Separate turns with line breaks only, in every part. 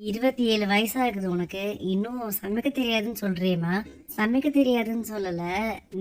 27 வயசாகுது உனக்கு. இன்னும் சமைக்க தெரியாதுன்னு சொல்றியேம்மா? சமைக்க தெரியாதுன்னு சொல்லல.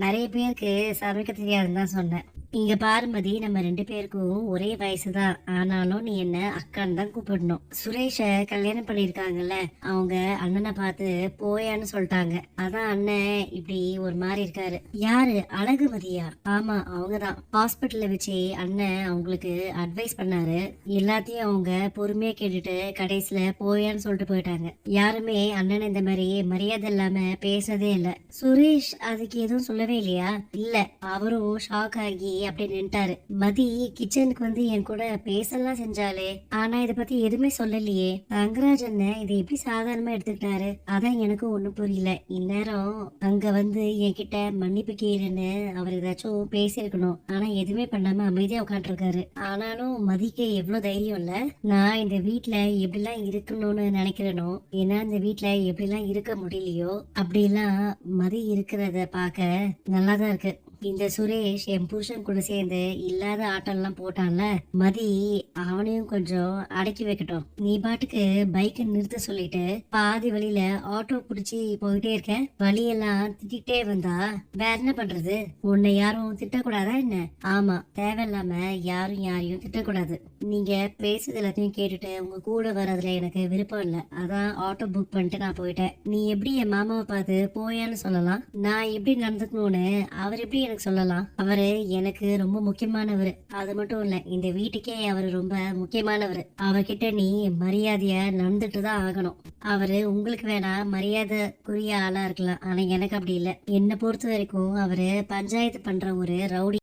நெறைய பேருக்கு சமைக்க தெரியாதுன்னு தான் சொன்னேன். இங்க பாரு மதி, நம்ம 2 பேருக்கும் ஒரே வயசு தான். ஆனாலும் நீ என்ன அக்கான்னு தான் கூப்பிடணும். சுரேஷ கல்யாணம் பண்ணியிருக்காங்கல்ல, அவங்க அண்ணனை பார்த்து போயான்னு சொல்லிட்டாங்க. அதான் அண்ணன் இப்படி ஒரு மாரி இருக்காரு. யாரு? அழகுமதியா? ஆமா, அவங்கதான். ஹாஸ்பிட்டல்ல வச்சு அண்ணன் அவங்களுக்கு அட்வைஸ் பண்ணாரு. எல்லாத்தையும் அவங்க பொறுமையா கேட்டுட்டு கடைசியில போயான்னு சொல்லிட்டு போயிட்டாங்க. யாருமே அண்ணன் இந்த மாதிரி மரியாதை இல்லாம பேசுனதே இல்ல. சுரேஷ் அதுக்கு எதுவும் சொல்லவே இல்லையா? இல்ல, அவரும் ஷாக் ஆகி அப்படி நின்ட்டாரு. மதி கிச்சனுக்கு வந்து என் கூட பேசலாம் செஞ்சாலே, ஆனா இத பத்தி எதுவுமே சொல்லலையே. தங்கராஜ் அண்ணன் இதை எப்படி சாதாரணமா எடுத்துக்கிட்டாரு? அதான் எனக்கு ஒண்ணும் புரியல. இந்நேரம் அங்க வந்து என்கிட்ட மன்னிப்பு கேளுன்னு அவர் ஏதாச்சும் பேசியிருக்கணும். ஆனா எதுவுமே பண்ணாம அமைதியா உட்காந்துருக்காரு. ஆனாலும் மதிக்கு எவ்வளவு தைரியம் இல்ல. நான் இந்த வீட்டுல எப்படிலாம் இருக்கணும்னு நினைக்கிறேனோ, ஏன்னா இந்த வீட்டுல எப்படிலாம் இருக்க முடியலையோ அப்படிலாம் மதி இருக்கிறத பார்க்க நல்லாதான் இருக்கு. இந்த சுரேஷ் என் புருஷன் கூட சேர்ந்து இல்லாத ஆட்டம்லாம் போட்டான்ல, மதி அவனையும் கொஞ்சம் அடக்கி வைக்கட்டும். நீ பாட்டுக்கு பைக்கை நிறுத்த சொல்லிட்டு பாதி வழியில ஆட்டோ புடிச்சு போயிட்டே இருக்க. வழியெல்லாம் திட்டிகிட்டே வந்தா வேற என்ன பண்றது? உன்னை யாரும் திட்டக்கூடாதா என்ன? ஆமா, தேவையில்லாம யாரும் யாரையும் திட்டக்கூடாது. நீங்க பேசுறது எல்லாத்தையும் கேட்டுட்டு உங்க கூட வர்றதுல எனக்கு விருப்பம் இல்ல. அதான் ஆட்டோ புக் பண்ணிட்டு நான் போயிட்டேன். நீ எப்படி என் மாமாவை பார்த்து போயான்னு சொல்லலாம்? நான் எப்படி நடந்துக்கணும்னு அவர் எப்படி எனக்கு சொல்லலாம்? அவரு எனக்கு ரொம்ப முக்கியமானவர். அது மட்டும் இல்ல, இந்த வீட்டுக்கே அவரு ரொம்ப முக்கியமானவர். அவர்கிட்ட நீ மரியாதையா நடந்துட்டு தான் ஆகணும். அவரு உங்களுக்கு வேணா மரியாதைக்குரிய ஆளா இருக்கலாம், ஆனா எனக்கு அப்படி இல்ல. என்னை பொறுத்த வரைக்கும் அவரு பஞ்சாயத்து பண்ற ஒரு ரவுடி.